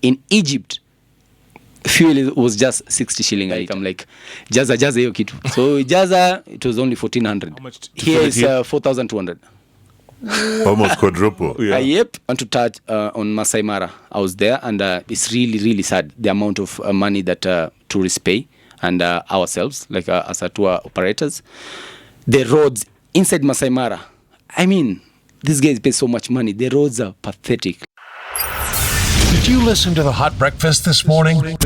In Egypt, fuel was just 60 shilling a liter. I'm like, jaza hiyo kitu. So jaza, it was only 1,400. How much Here is 4,200. Almost quadruple. Yeah. Yep. I want to touch on Masai Mara. I was there, and it's really, really sad the amount of money that tourists pay, and ourselves, like as a tour operators. The roads inside Masai Mara, I mean, these guys pay so much money. The roads are pathetic. Did you listen to the Hot Breakfast this morning?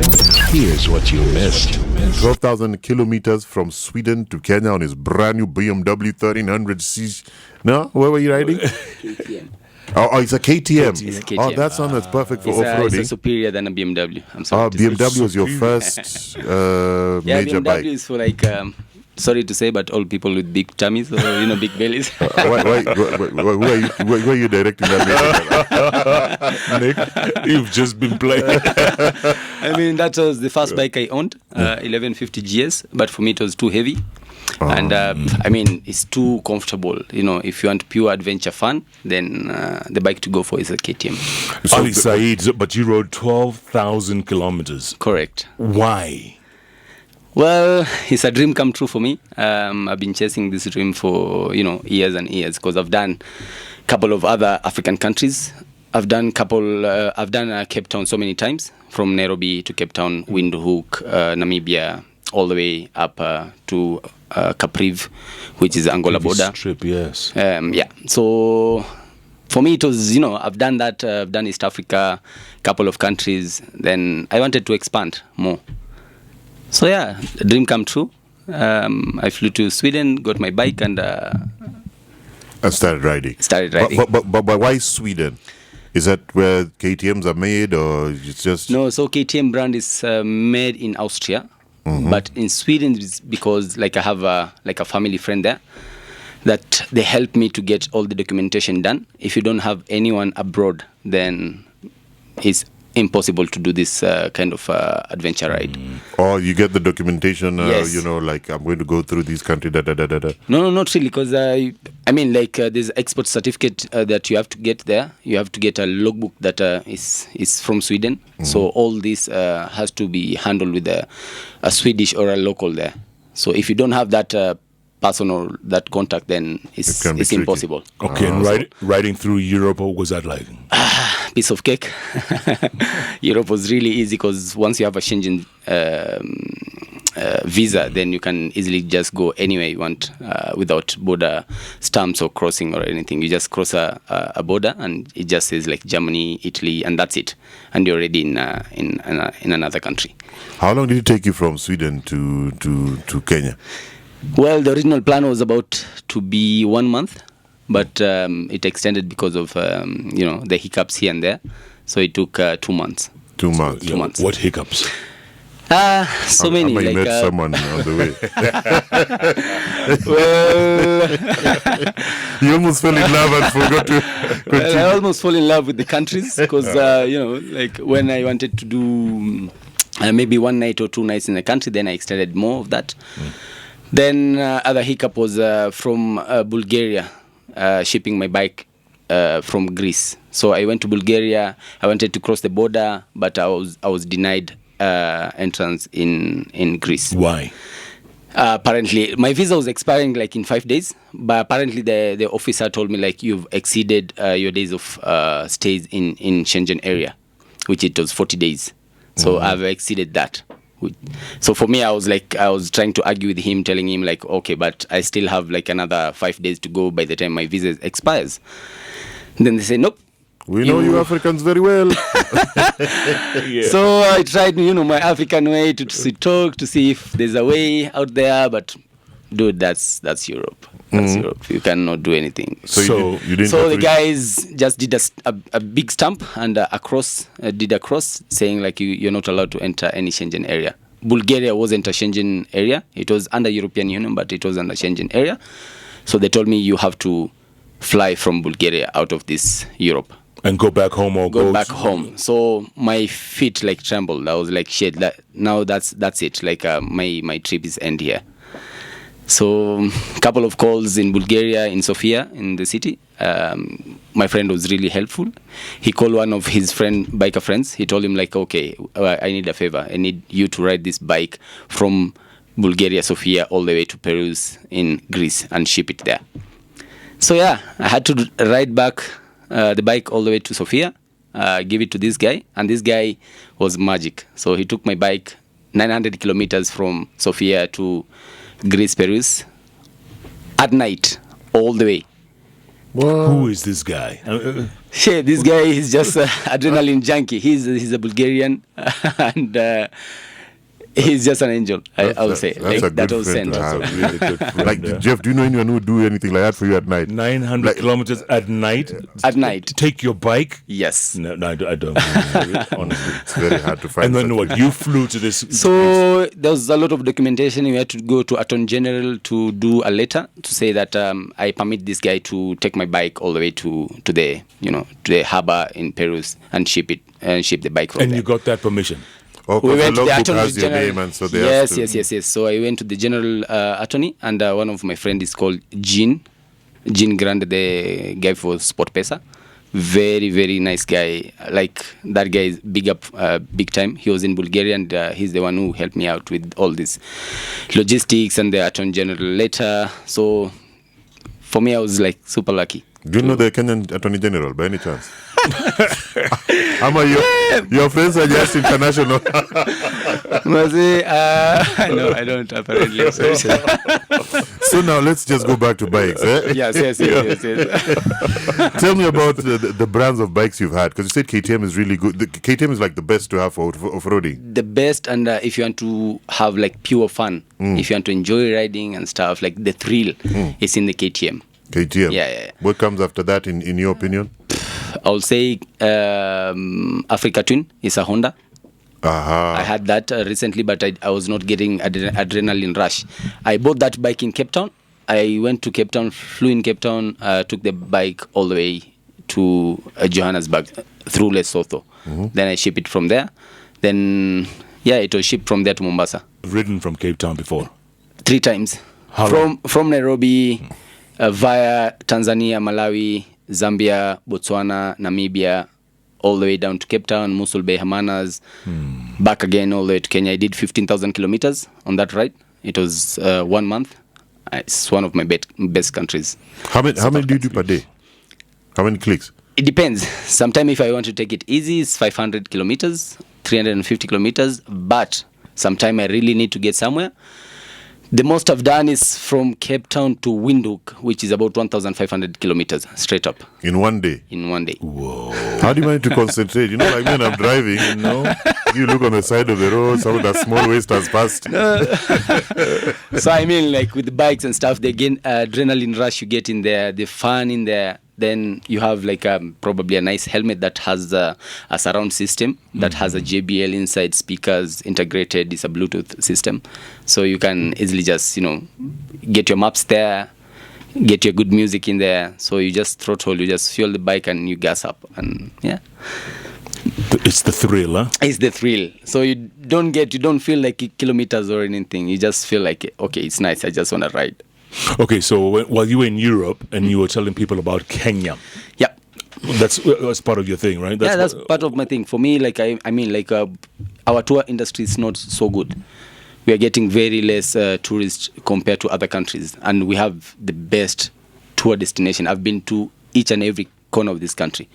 Here's what you missed. 12,000 kilometers from Sweden to Kenya on his brand new BMW 1300cc. No? Where were you riding? KTM. Oh, it's a KTM. It's a KTM. Oh, that sound that's perfect for It's off-roading. superior than a BMW. I'm sorry. to say. BMW was your first Yeah, major BMW bike. is for like, sorry to say, but all people with big tummies or big bellies. Who are you directing that? Nick, you've just been playing. I mean, that was the first bike I owned, 1150 GS, but for me it was too heavy. And I mean, it's too comfortable. If you want pure adventure fun, then the bike to go for is a KTM. Ali Said, but you rode 12,000 kilometers. Correct. Why? Well, it's a dream come true for me. I've been chasing this dream for years and years, because I've done a couple of other African countries. I've done Cape Town so many times, from Nairobi to Cape Town, Windhoek, Namibia, all the way up to Capriv, which is Angola border. Trip, yes. Yeah. So for me, it was, I've done that. I've done East Africa, couple of countries. Then I wanted to expand more. So yeah, the dream come true. I flew to Sweden, got my bike, and started riding. But why Sweden? Is that where KTMs are made, or it's just... No, so KTM brand is made in Austria. But in Sweden, it's because I have a family friend there that they help me to get all the documentation done. If you don't have anyone abroad, then it's impossible to do this kind of adventure ride. Or you get the documentation, Yes. I'm going to go through this country, No, not really, because there's export certificate that you have to get there. You have to get a logbook that is from Sweden. So all this has to be handled with a Swedish or a local there. So if you don't have that person or that contact, then it's tricky. impossible. Okay, and riding through Europe, what was that like? Piece of cake. Europe was really easy, because once you have a Schengen visa, then you can easily just go anywhere you want without border stamps or crossing or anything. You just cross a border, and it just says like Germany, Italy, and that's it. And you're already in another country. How long did it take you from Sweden to Kenya? Well, the original plan was about to be 1 month, but it extended because of the hiccups here and there. So it took 2 months. 2 months. 2 months. What hiccups? So many. I met someone on the way. Well, You almost fell in love and forgot to continue. I almost fall in love with the countries, because when I wanted to do maybe 1 night or 2 nights in a country, then I extended more of that. Then other hiccup was from Bulgaria, shipping my bike from Greece. So I went to Bulgaria. I wanted to cross the border, but I was denied entrance in Greece. Why? Apparently, my visa was expiring in 5 days, but apparently the officer told me you've exceeded your days of stays in Schengen area, which it was 40 days. So I've exceeded that. So for me, I was trying to argue with him, telling him okay, but I still have another 5 days to go by the time my visa expires. And then they say, nope. We know you Africans very well. Yeah. So I tried, my African way to talk, to see if there's a way out there, but dude, that's Europe. That's Europe. You cannot do anything. So you didn't. So the guys just did a big stamp and a cross saying you're not allowed to enter any Schengen area. Bulgaria wasn't a Schengen area. It was under European Union, but it was under Schengen area. So they told me you have to fly from Bulgaria out of this Europe. And go back home or go back home. So my feet trembled. I was shit. Now that's it. My trip is end here. So a couple of calls in Bulgaria, in Sofia, in the city. My friend was really helpful. He called one of his biker friends. He told him like, okay, I need a favor. I need you to ride this bike from Bulgaria, Sofia, all the way to Perus in Greece and ship it there. So yeah, I had to ride back the bike all the way to Sofia, give it to this guy, and this guy was magic. So he took my bike 900 kilometers from Sofia to Greece, Perus, at night, all the way. Who is this guy? Yeah, this guy is just an adrenaline junkie. He's a Bulgarian, and he's just an angel. I would say. That's a good friend to have. Really good friend. Like, Jeff, do you know anyone who would do anything like that for you at night? 900 kilometers at night? At night. Take your bike? Yes. No, I don't. Honestly. It's very hard to find. And then what? You flew to this? So there was a lot of documentation. We had to go to Attorney General to do a letter to say that I permit this guy to take my bike all the way to the harbor in Perus and ship the bike from there. And you got that permission? We went to the Attorney General. Name and so yes. So I went to the General Attorney, and one of my friends is called Jean Grande, the guy for SportPesa. Very, very nice guy. Like, that guy is big time. He was in Bulgaria, and he's the one who helped me out with all this logistics and the Attorney General letter. So for me, I was like super lucky. Do you know the Kenyan Attorney General by any chance? Ama, your friends are just international. No, I don't apparently. So now let's just go back to bikes. Eh? Yes. Tell me about the brands of bikes you've had, because you said KTM is really good. KTM is like the best to have for off-roading. The best, and if you want to have like pure fun, if you want to enjoy riding and stuff, like the thrill is in the KTM. KTM. Yeah. What comes after that, in your opinion? I'll say Africa Twin is a Honda. I had that recently, but I was not getting adrenaline rush. I bought that bike in Cape Town. I went to Cape Town, flew in Cape Town, took the bike all the way to Johannesburg through Lesotho. Then I shipped it from there. Then, it was shipped from there to Mombasa. Ridden from Cape Town before? 3 times. From Nairobi, via Tanzania, Malawi, Zambia, Botswana, Namibia, all the way down to Cape Town, Mosul Bay, Hermanas, back again all the way to Kenya. I did 15,000 kilometers on that ride. It was 1 month. It's one of my best countries. How many do you do per day? How many clicks? It depends. Sometimes if I want to take it easy, it's 500 kilometers, 350 kilometers. But sometimes I really need to get somewhere. The most I've done is from Cape Town to Windhoek, which is about 1,500 kilometers straight up. In one day? In one day. Whoa. How do you manage to concentrate? Like when I'm driving, you look on the side of the road, some of that small waste has passed. So I mean, like with the bikes and stuff, the adrenaline rush you get in there, the fun in there. Then you have like probably a nice helmet that has a surround system that has a JBL inside, speakers integrated. It's a Bluetooth system, so you can easily just get your maps there, get your good music in there. So you just throttle, you just fuel the bike, and you gas up, and yeah. It's the thrill, huh? It's the thrill. So you don't feel like kilometers or anything. You just feel like, okay, it's nice. I just want to ride. Okay, so while you were in Europe and you were telling people about Kenya, that's part of your thing, right? That's part of my thing. For me, like I mean, like our tour industry is not so good. We are getting very less tourists compared to other countries, and we have the best tour destination. I've been to each and every corner of this country,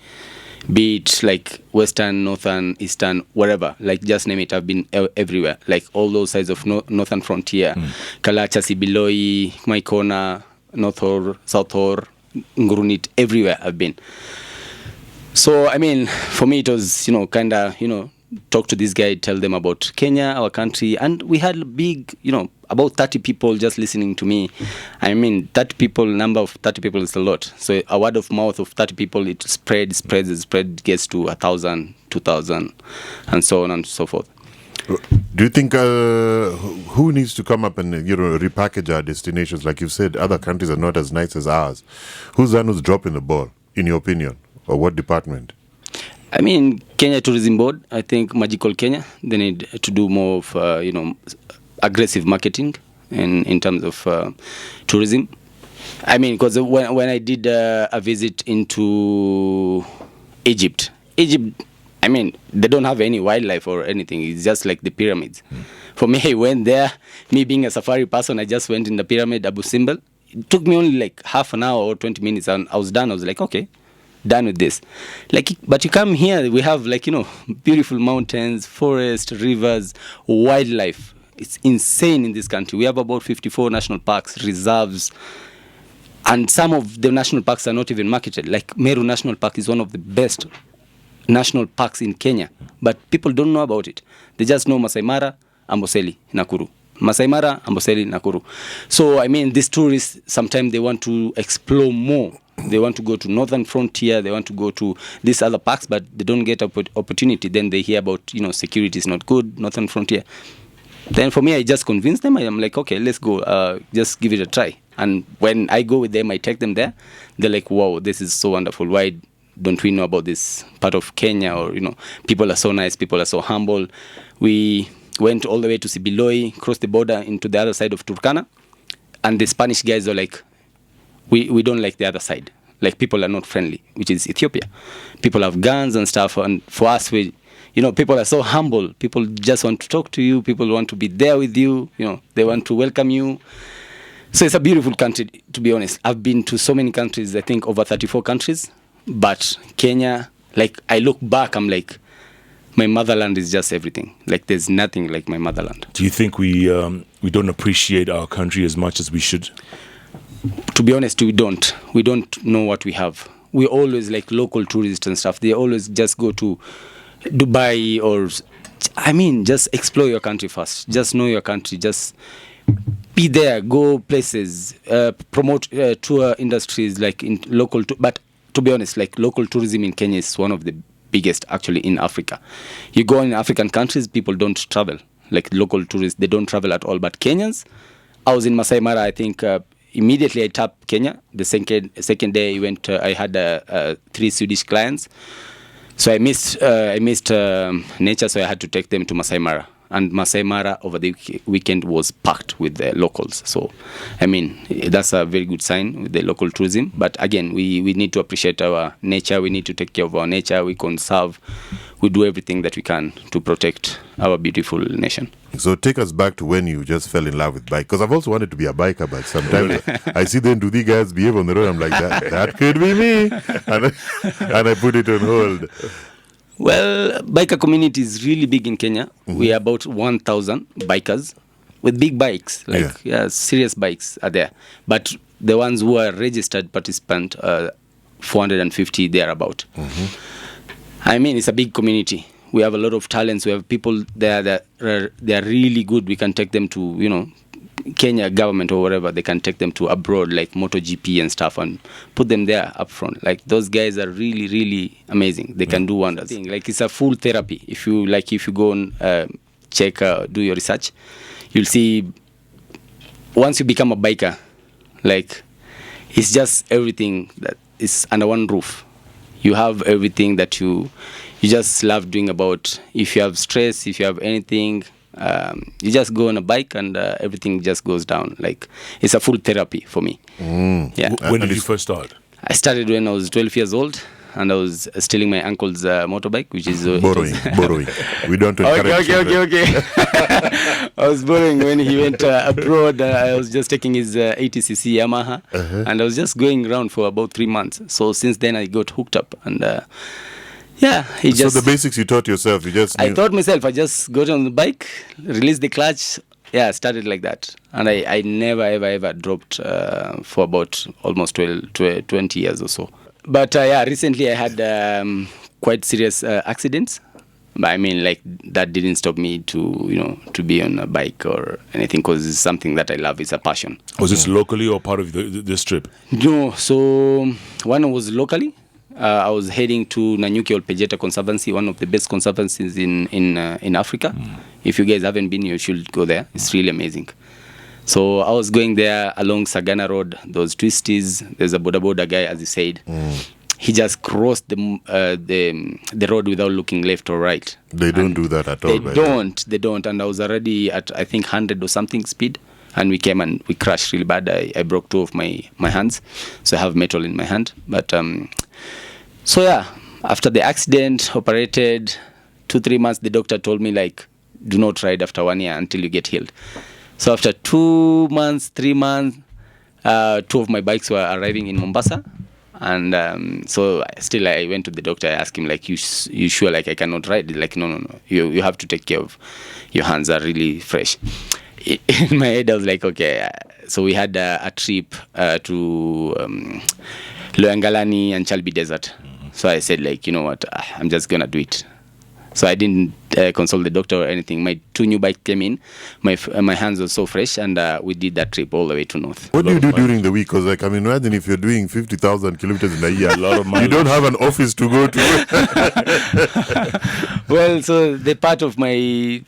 be it like western, northern, eastern, wherever, like just name it. I've been everywhere, like all those sides of northern frontier, Kalacha, Sibiloi, Maikona, Northor, Southor, Ngurunit, everywhere I've been. So I mean, for me it was talk to this guy, tell them about Kenya, our country, and we had big, about 30 people just listening to me. I mean, number of 30 people is a lot. So a word of mouth of 30 people, it spreads, gets to 1,000, 2,000, and so on and so forth. Do you think who needs to come up and repackage our destinations? Like you said, other countries are not as nice as ours. Who's dropping the ball, in your opinion, or what department? I mean, Kenya Tourism Board, I think Magical Kenya, they need to do more of, aggressive marketing in terms of tourism. I mean, because when I did a visit into Egypt, I mean, they don't have any wildlife or anything. It's just like the pyramids. For me, I went there. Me being a safari person, I just went in the pyramid, Abu Simbel. It took me only like half an hour or 20 minutes, and I was done. I was like, okay, done with this. Like, but you come here, we have like, beautiful mountains, forests, rivers, wildlife. It's insane in this country. We have about 54 national parks, reserves, and some of the national parks are not even marketed. Like Meru National Park is one of the best national parks in Kenya, but people don't know about it. They just know Masai Mara, Amboseli, Nakuru. Masai Mara, Amboseli, Nakuru. So, I mean, these tourists, sometimes they want to explore more. They want to go to Northern Frontier, they want to go to these other parks, but they don't get opportunity. Then they hear about, security is not good, Northern Frontier. Then for me, I just convinced them. I'm like, okay, let's go. Just give it a try. And when I go with them, I take them there. They're like, wow, this is so wonderful. Why don't we know about this part of Kenya? Or, people are so nice. People are so humble. We went all the way to Sibiloi, crossed the border into the other side of Turkana. And the Spanish guys are like, we don't like the other side. Like, people are not friendly, which is Ethiopia. People have guns and stuff. And for us, people are so humble. People just want to talk to you. People want to be there with you. They want to welcome you. So it's a beautiful country, to be honest. I've been to so many countries, I think over 34 countries. But Kenya, like, I look back, I'm like, my motherland is just everything. Like, there's nothing like my motherland. Do you think we don't appreciate our country as much as we should? To be honest, we don't. We don't know what we have. We always like local tourists and stuff. They always just go to Dubai or, just explore your country first. Just know your country. Just be there, go places, promote tour industries like in local. But to be honest, like local tourism in Kenya is one of the biggest actually in Africa. You go in African countries, people don't travel. Like local tourists, they don't travel at all. But Kenyans, I was in Masai Mara, I think immediately I tapped Kenya. The second day I went, I had 3 Swedish clients. So I missed nature, so I had to take them to Masai Mara. And Masai Mara over the weekend was packed with the locals. So, that's a very good sign with the local tourism. But again, we need to appreciate our nature. We need to take care of our nature. We conserve. We do everything that we can to protect our beautiful nation. So take us back to when you just fell in love with bike. Because I've also wanted to be a biker, but sometimes I see them Ndudi guys behave on the road. I'm like, that could be me. And I put it on hold. Well, biker community is really big in Kenya. Mm-hmm. We are about 1,000 bikers with big bikes, serious bikes are there. But the ones who are registered participant, 450 thereabout. Mm-hmm. It's a big community. We have a lot of talents. We have people there that they are really good. We can take them to, Kenya government or whatever. They can take them to abroad, like MotoGP and stuff, and put them there up front. Like, those guys are really, really amazing. They can do wonders. Like, it's a full therapy. If you go and check, do your research, you'll see once you become a biker, like, it's just everything that is under one roof. You have everything that you just love doing about. If you have stress, if you have anything, you just go on a bike and everything just goes down. Like, it's a full therapy for me. Yeah. When did you first start? I started when I was 12 years old, and I was stealing my uncle's motorbike, which is borrowing. We don't encourage. Okay. I was borrowing when he went abroad. I was just taking his 80cc Yamaha, and I was just going around for about 3 months. So since then, I got hooked up, and so the basics you taught yourself. I taught myself. I just got on the bike, released the clutch. Yeah, started like that. And I never, ever dropped for about almost 20 years or so. But recently I had quite serious accidents. But that didn't stop me to be on a bike or anything, because it's something that I love. It's a passion. Was this locally or part of this trip? No, so one was locally. I was heading to Nanyuki Olpejeta Conservancy, one of the best conservancies in Africa. If you guys haven't been, you should go there. It's really amazing. So I was going there along Sagana Road, those twisties. There's a boda guy, as you said. He just crossed the road without looking left or right. They don't do that at all. They don't. And I was already at, I think, 100 or something speed. and we came and we crashed really bad. I broke 2 of my hands, so I have metal in my hand. But so yeah, after the accident, operated 2-3 months. The doctor told me like, do not ride after 1 year until you get healed. So after 2 months, 3 months, 2 of my bikes were arriving in Mombasa. And so still I went to the doctor. I asked him like, you sure like I cannot ride? He's like, no. You have to take care of your hands are really fresh. In my head I was like, okay. So we had a trip to Loyangalani and Chalbi Desert. So I said like, you know what, I'm just gonna do it. So I didn't consult the doctor or anything. My 2 new bikes came in. My hands were so fresh, and we did that trip all the way to North. What do you do during the week? Because, like, I mean, imagine if you're doing 50,000 kilometers in a year, a lot of money. You don't have an office to go to. Well, so the part of my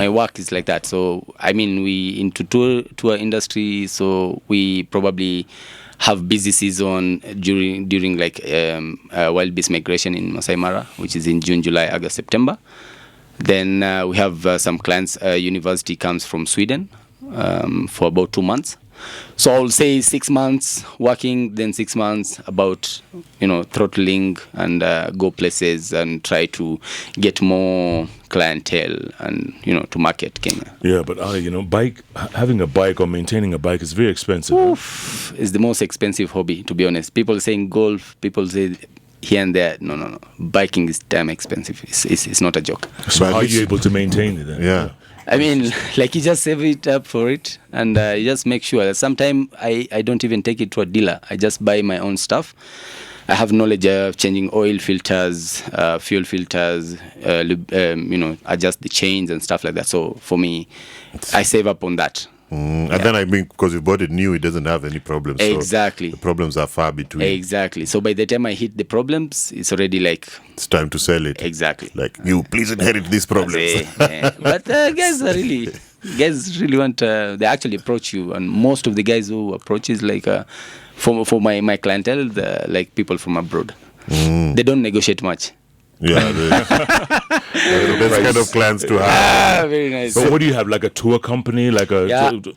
work is like that. So I mean, we into tour industry, so we probably have busy season during like wild beast migration in Masai Mara, which is in June, July, August, September. Then we have some clients. University comes from Sweden for about 2 months. So I'll say 6 months working, then 6 months about throttling and go places and try to get more clientele and to market Kenya. Yeah, but having a bike or maintaining a bike is very expensive. Oof, it's the most expensive hobby, to be honest. People saying golf, people say here and there. No. Biking is damn expensive. It's not a joke. So how are you able to maintain it then? Yeah. I mean, like you just save it up for it, and you just make sure. Sometimes I don't even take it to a dealer. I just buy my own stuff. I have knowledge of changing oil filters, fuel filters, adjust the chains and stuff like that. So for me, I save up on that. And then I mean, because you bought it new, it doesn't have any problems. Exactly. So the problems are far between. Exactly. So by the time I hit the problems, it's already like... It's time to sell it. Exactly. Like, you please inherit these problems. Yeah. But guys really want... they actually approach you. And most of the guys who approach is like... for my clientele, like people from abroad. They don't negotiate much. Yeah, the best kind of clients to have. Very nice. So what do you have, like a tour company?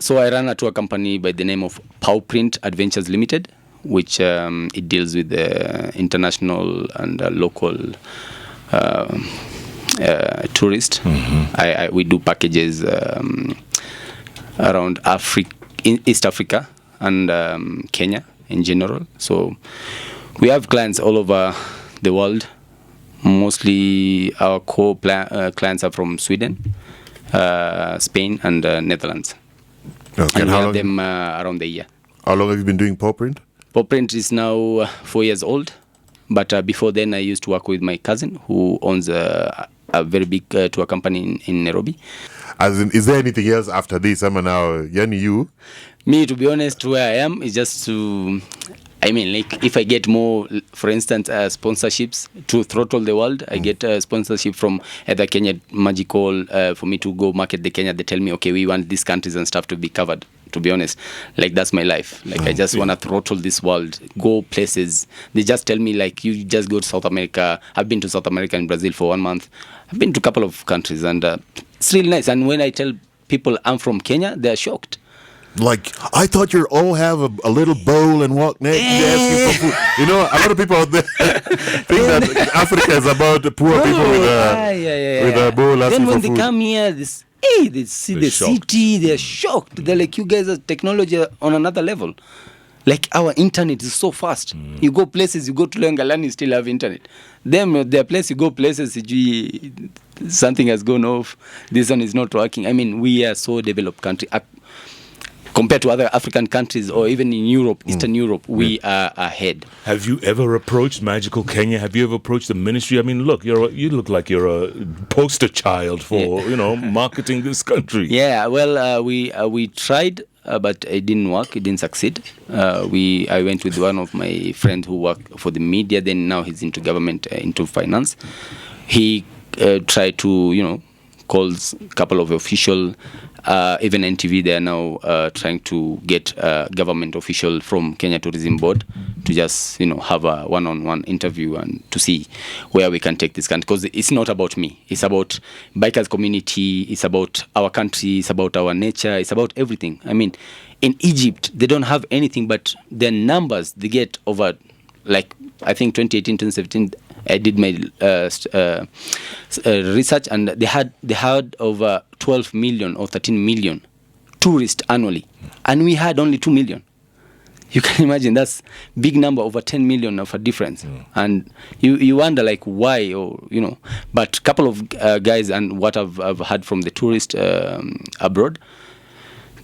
So I run a tour company by the name of Powprint Adventures Limited, which it deals with international and local tourists. We do packages around East Africa and Kenya in general. So we have clients all over the world. Mostly our core clients are from Sweden, Spain, and Netherlands. Okay. And we have them around the year. How long have you been doing Powprint? Powprint is now 4 years old. But before then, I used to work with my cousin who owns a very big tour company in Nairobi. As in, is there anything else after this? I'm now, Yani, you? Me, to be honest, where I am is just to... I mean, like, if I get more, for instance, sponsorships to throttle the world, I get a sponsorship from either Kenya Magical for me to go market the Kenya. They tell me, okay, we want these countries and stuff to be covered. To be honest, like, that's my life. Like, I just want to throttle this world, go places. They just tell me, like, you just go to South America. I've been to South America and Brazil for 1 month. I've been to a couple of countries, and it's really nice. And when I tell people I'm from Kenya, they're shocked. Like, I thought you all have a little bowl and walk naked asking for food. You know, a lot of people out there think that Africa is about the poor people with a bowl asking for food. Then when they come here, they see the city, they're shocked. They're like, you guys are technology on another level. Like, our internet is so fast. You go places, you go to Loyangalani, you still have internet. Them, their place, you go places, something has gone off. This one is not working. I mean, we are so developed country. Compared to other African countries or even in Europe, Eastern Europe, we are ahead. Have you ever approached Magical Kenya? Have you ever approached the ministry? I mean, look, you look like you're a poster child for marketing this country. Yeah, well, we tried, but it didn't work. It didn't succeed. I went with one of my friends who worked for the media. Then now he's into government, into finance. He tried to calls, a couple of official, even NTV, they are now trying to get a government official from Kenya Tourism Board to just, have a one-on-one interview and to see where we can take this country. Because it's not about me. It's about bikers community. It's about our country. It's about our nature. It's about everything. I mean, in Egypt, they don't have anything, but their numbers, they get over, like, I think 2018, 2017, I did my research, and they had over 12 million or 13 million tourists annually, and we had only 2 million. You can imagine that's big number, over 10 million of a difference. And you wonder like why, or but a couple of guys, and what I've heard from the tourists abroad,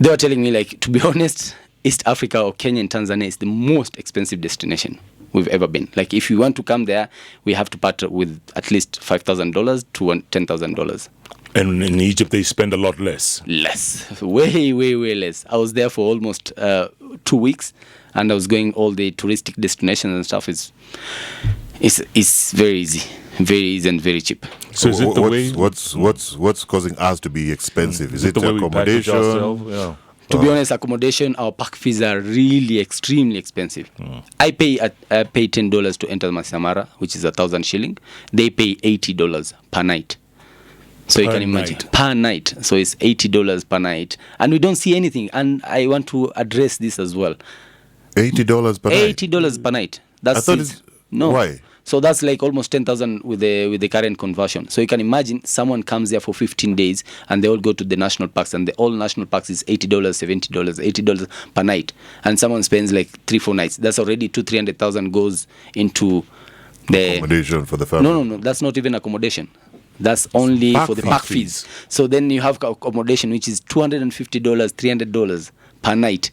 they were telling me, like, to be honest, East Africa or Kenya and Tanzania is the most expensive destination we've ever been. Like, if you want to come there, we have to part with at least $5,000 to $10,000. And in Egypt, they spend a lot less. Less, way, way, way less. I was there for almost 2 weeks, and I was going all the touristic destinations and stuff. It's very easy and very cheap. So is it the way? What's causing us to be expensive? Is it the way we package accommodation? ourselves? Yeah. To be honest, accommodation, our park fees are really extremely expensive. I pay $10 to enter Masai Mara, which is 1,000 shilling. They pay $80 per night. So you Per can imagine, night. per night. So it's $80 per night, and we don't see anything. And I want to address this as well. $80 per night. $80 per night. That's I thought it. No. Why? So that's like almost 10,000 with the current conversion. So you can imagine someone comes there for 15 days, and they all go to the national parks, and the all national parks is $80, $70, $80 per night, and someone spends like 3-4 nights. That's already 200,000-300,000 goes into the Accommodation for the family. No. That's not even accommodation. That's only Park for the fees. park fees. So then you have accommodation, which is $250, $300 per night.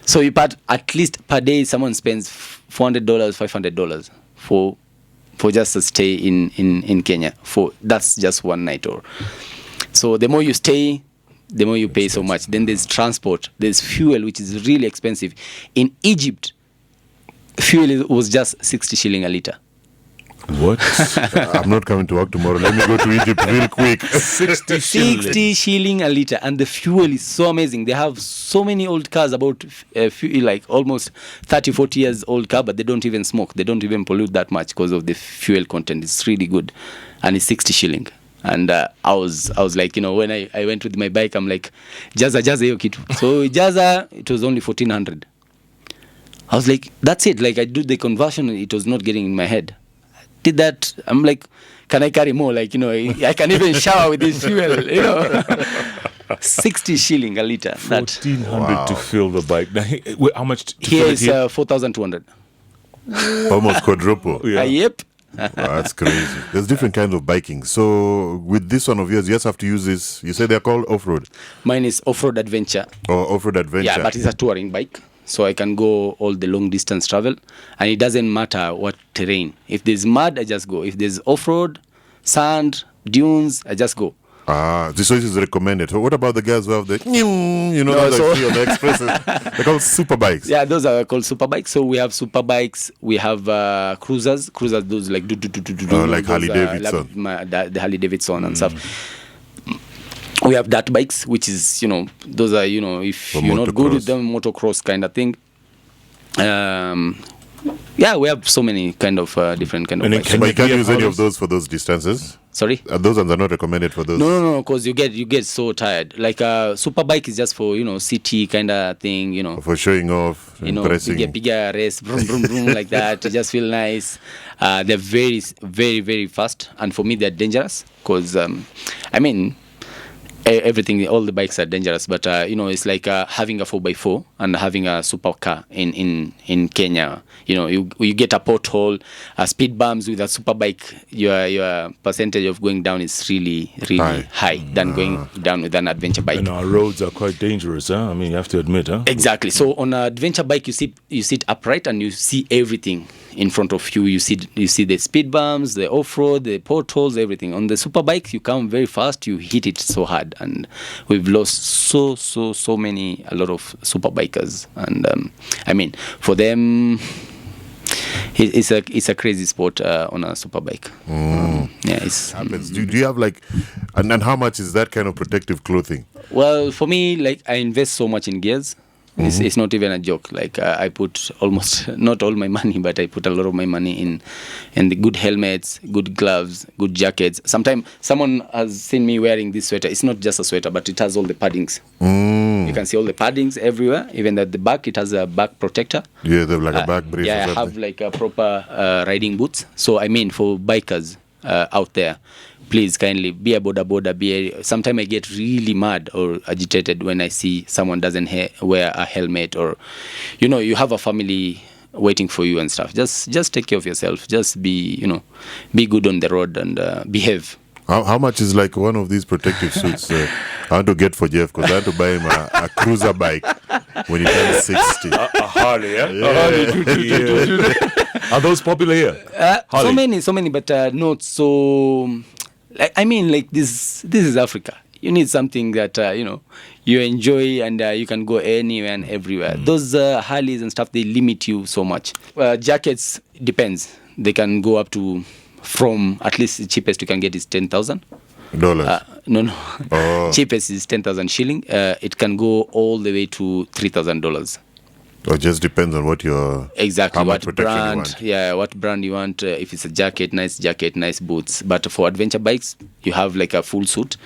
So you part at least per day. Someone spends $400, $500 for just a stay in Kenya. That's just one night. So the more you stay, the more you pay so much. Then there's transport, there's fuel, which is really expensive. In Egypt, fuel was just 60 shilling a liter. What? I'm not coming to work tomorrow. Let me go to Egypt real quick. 60 shillings. 60 shilling a liter, and the fuel is so amazing. They have so many old cars, about like almost 30-40 years old car, but they don't even smoke. They don't even pollute that much because of the fuel content. It's really good, and it's 60 shilling. And I was like, when I went with my bike, I'm like, jaza hiyo kitu. So jaza, it was only 1,400. I was like, that's it. Like, I do the conversion, it was not getting in my head. Did that, I'm like, can I carry more? Like, I can even shower with this fuel, 60 shilling a liter. That 1,400 to fill the bike. Now, how much to here fill it is 4,200. Almost quadruple. Yeah. Yep. Wow, that's crazy. There's different kinds of biking. So with this one of yours, you just have to use this. You said they're called off-road Mine is off-road adventure. or off-road adventure. Yeah, but it's a touring bike. So I can go all the long distance travel, and it doesn't matter what terrain. If there's mud, I just go. If there's off-road, sand, dunes, I just go. This is recommended. So what about the guys who have the, those so- I see on the expresses? They're called super bikes. Yeah, those are called super bikes. So we have super bikes. We have cruisers. Cruisers, those like like Harley Davidson. The Harley Davidson and stuff. We have dirt bikes, which is, those are, if For you're not good with motocross. them, motocross kind of thing. Yeah, we have so many kind of different kind of And then bikes. But you can't Can you use any have of those for those distances. Sorry? Those ones are not recommended for those. No, because you get so tired. Like super bike is just for city kind of thing. For showing off, impressing. Piga race, vroom, vroom, vroom, like that. You just feel nice. They're very, very, very fast, and for me they're dangerous because everything, all the bikes are dangerous, but it's like having a 4x4 and having a super car in Kenya. You get a pothole, speed bumps with a super bike. Your percentage of going down is really high than going down with an adventure bike. And our roads are quite dangerous, huh? I mean, you have to admit, huh? Exactly. So on an adventure bike, you sit upright and you see everything in front of you. You see the speed bumps, the off-road, the potholes, everything. On the super bike, you come very fast. You hit it so hard, and we've lost so a lot of super bikers. And for them, It's a crazy sport on a superbike. Yeah, it's Happens. Do you have like, and how much is that kind of protective clothing? well for me. Like I invest so much in gears. It's not even a joke. Like I put almost not all my money, but I put a lot of my money in the good helmets, good gloves, good jackets. Sometimes someone has seen me wearing this sweater. It's not just a sweater, but it has all the paddings. You can see all the paddings everywhere. Even at the back, it has a back protector. Yeah, they have like a back brace. Yeah, or I something. have like a proper riding boots. So I mean, for bikers out there, please kindly be a boda. Sometimes I get really mad or agitated when I see someone doesn't wear a helmet, or you have a family waiting for you and stuff. Just take care of yourself. Just be good on the road and behave. How much is like one of these protective suits? I want to get for Jeff because I had to buy him a cruiser bike when he turned 60. A Harley, yeah? Yeah. A Harley. Are those popular here? Harley. So many, but not so. I mean, like this is Africa. You need something that you enjoy and you can go anywhere and everywhere. Those Harleys and stuff, they limit you so much. Jackets depends. They can go up to, from at least the cheapest you can get is $10,000. No. Oh. Cheapest is 10,000 shilling. It can go all the way to $3,000. It just depends on what your Exactly, how much what protection you brand? want. Yeah, what brand you want? If it's a jacket, nice boots. But for adventure bikes, you have like a full suit.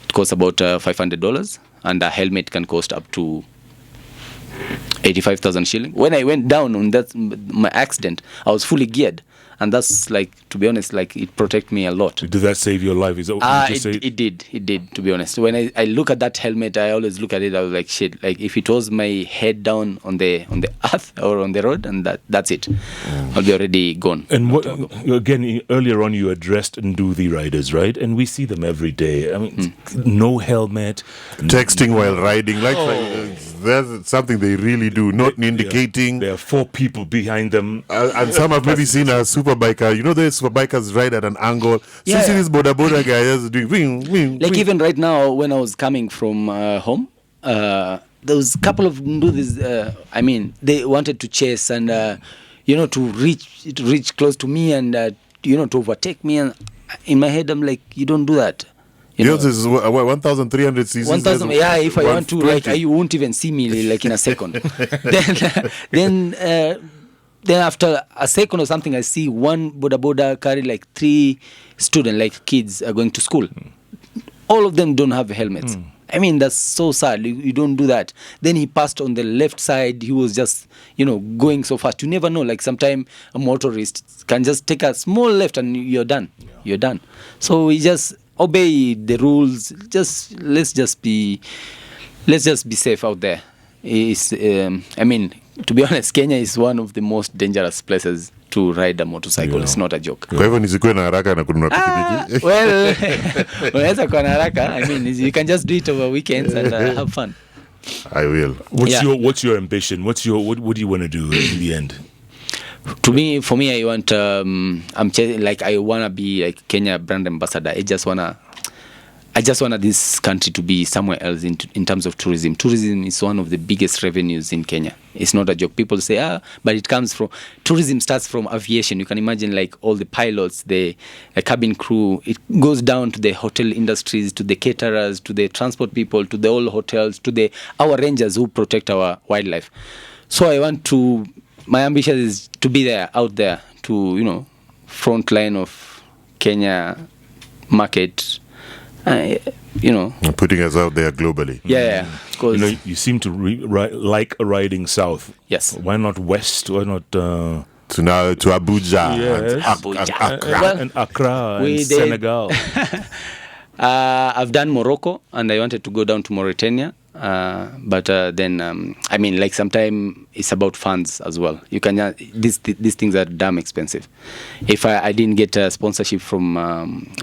It costs about $500, and a helmet can cost up to 85,000 shilling. When I went down on my accident, I was fully geared, and that's like, to be honest, like it protect me a lot. Did that save your life? Is that what you just say? It did, to be honest. When I look at that helmet, I always look at it, I was like, shit, like if it was my head down on the earth or on the road, and that's it. I'll be already gone. And what, again, earlier on you addressed Nduthi riders, right? And we see them every day. I mean, no helmet. Texting while riding, that's something they really do, not indicating. There are 4 people behind them. And some have maybe seen a super biker. The super bikers ride at an angle. So Yeah. you see this boda guy just doing wing. Like even right now, when I was coming from home, there was a couple of Nduthis. I mean, they wanted to chase and to reach close to me and to overtake me. And in my head, I'm like, you don't do that. Yours is 1,300 cc's. 1,000. Yeah, if I want to, 120. you won't even see me like in a second. Then after a second or something, I see one boda carry like 3 students, like kids, are going to school. All of them don't have helmets. I mean, that's so sad. You don't do that. Then he passed on the left side. He was just, going so fast. You never know. Like sometimes a motorist can just take a small left and you're done. Yeah. You're done. So we just obey the rules. Let's just be safe out there. I mean, to be honest, Kenya is one of the most dangerous places to ride a motorcycle. Yeah. It's not a joke. Kwa hivyo nisikuwe na haraka na kununua pikipiki. Well, unaweza kuwa na haraka. I mean, you can just do it over weekends and have fun. I will. What's your ambition? What do you want to do in the end? For me, I want I wanna be like Kenya brand ambassador. I just wanna this country to be somewhere else in terms of tourism. Tourism is one of the biggest revenues in Kenya. It's not a joke. People say, but it comes from tourism. Starts from aviation. You can imagine like all the pilots, the cabin crew. It goes down to the hotel industries, to the caterers, to the transport people, to the old hotels, to our rangers who protect our wildlife. So my ambition is to be out there to front line of Kenya market. Putting us out there globally. Yeah. Because you seem to like riding south. Yes. Why not west? Why not To Abuja, Yes. and Accra. Well, and Accra we and did. Senegal? I've done Morocco and I wanted to go down to Mauritania. But then I mean, like sometime it's about funds as well. You can these things are damn expensive. If I didn't get a sponsorship from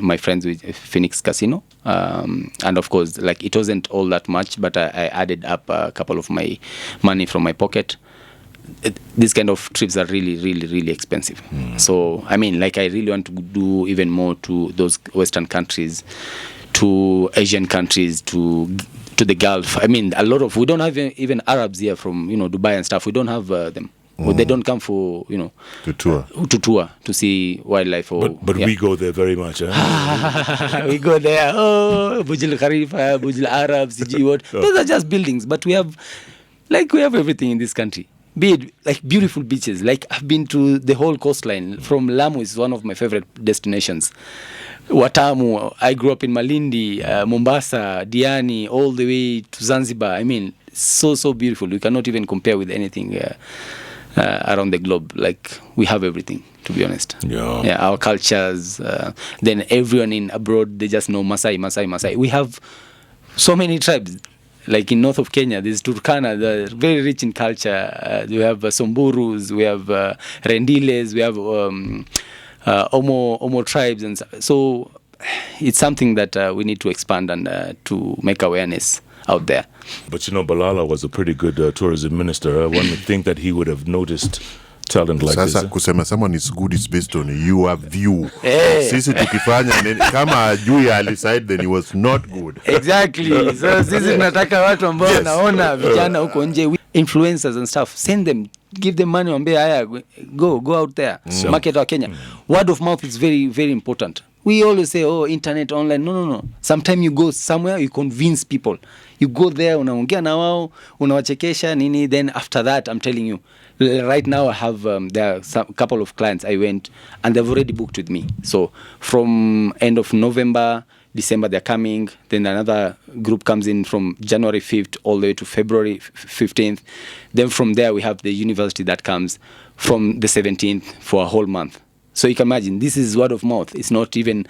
my friends with Phoenix Casino, and of course like it wasn't all that much, but I added up a couple of my money from my pocket. These kind of trips are really, really, really expensive. So I mean, like I really want to do even more to those Western countries, to Asian countries, to the Gulf. I mean, we don't have even Arabs here from Dubai and stuff. We don't have them. Or they don't come for, To tour. to see wildlife. Or, But we go there very much. Huh? we go there. Oh, Burj Al Khalifa, Burj Al Arab, CG what? Those are just buildings, but we have everything in this country. Be it like beautiful beaches. Like I've been to the whole coastline. From Lamu is one of my favorite destinations. Watamu. I grew up in Malindi, Mombasa, Diani, all the way to Zanzibar. I mean, so beautiful. We cannot even compare with anything around the globe. Like we have everything, to be honest. Yeah. Our cultures. Then everyone in abroad, they just know Masai. We have so many tribes. Like in north of Kenya, there's Turkana, they're very rich in culture. We have Somburus, we have Rendiles, we have Omo tribes, and so it's something that we need to expand and to make awareness out there. But Balala was a pretty good tourism minister. One would think that he would have noticed talent like Sasa this. kusema someone is good is based on your view. Eh. Sisi tukifanya kama ajui aliside then he was not good. Exactly. So sisi tunataka watu ambao wanaona vijana huko nje, influencers and stuff, send them, give them money, ambie haya, go out there, market our Kenya. Word of mouth is very, very important. We always say, internet, online. No. Sometimes you go somewhere, you convince people. You go there, unaongea na wao, unawachekesha nini. Then after that, I'm telling you, right now I have there are some couple of clients I went and they've already booked with me. So from end of November, December they're coming. Then another group comes in from January 5th all the way to February 15th. Then from there we have the university that comes from the 17th for a whole month. So you can imagine, this is word of mouth. It's not even,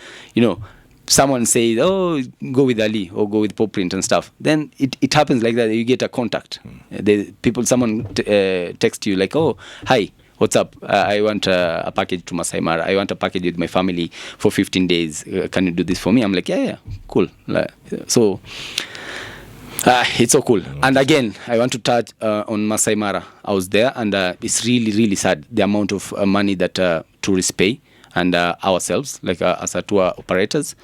someone says, go with Ali or go with Poprint and stuff. Then it happens like that. You get a contact. Someone text you like, hi, what's up? I want a package to Masai Mara. I want a package with my family for 15 days. Can you do this for me? I'm like, yeah, cool. So it's so cool. And again, I want to touch on Masai Mara. I was there, and it's really, really sad, the amount of money that tourists pay, and ourselves, like as a tour operators.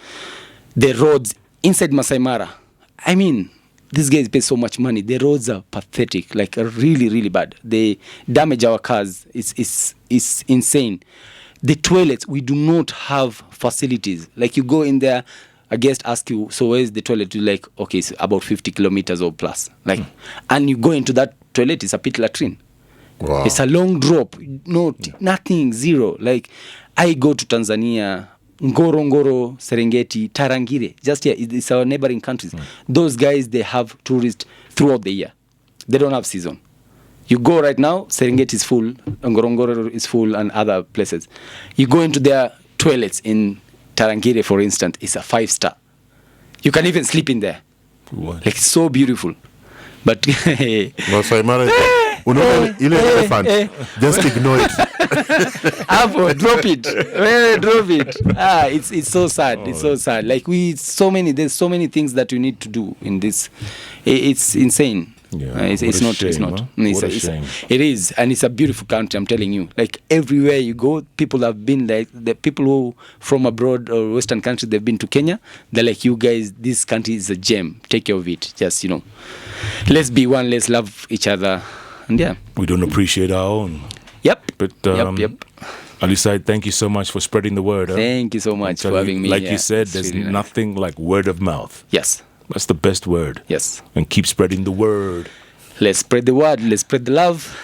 The roads inside Masai Mara, I mean, these guys pay so much money. The roads are pathetic, like really, really bad. They damage our cars. It's insane. The toilets, we do not have facilities. Like you go in there, a guest asks you, so where's the toilet? You're like, okay, it's about 50 kilometers or plus. Like, and you go into that toilet, it's a pit latrine. Wow. It's a long drop. Nothing, zero. Like, I go to Tanzania, Ngorongoro, Serengeti, Tarangire, just here, it's our neighboring countries. Those guys, they have tourists throughout the year. They don't have season. You go right now, Serengeti is full, Ngorongoro is full, and other places. You go into their toilets in Tarangire, for instance, it's a 5-star. You can even sleep in there. What? Like, it's so beautiful. But Masai Mara unaona ile elephant, just ignore it. Apple, drop it. Drop it. It's so sad. It's so sad. Like there's so many things that you need to do in this. It's insane. Yeah, It's what a not. shame, huh? What a shame. It is, and it's a beautiful country. I'm telling you. Like everywhere you go, people have been like the people who from abroad or Western countries. They've been to Kenya. They're like, you guys, this country is a gem. Take care of it. Just let's be one. Let's love each other. And yeah. We don't appreciate our own. Yep. But Yep. Ali Said, thank you so much for spreading the word. Huh? Thank you so much for having me. Like Yeah, you said, it's there's really nice. nothing like word of mouth. Yes. That's the best word. Yes. And keep spreading the word. Let's spread the word. Let's spread the love.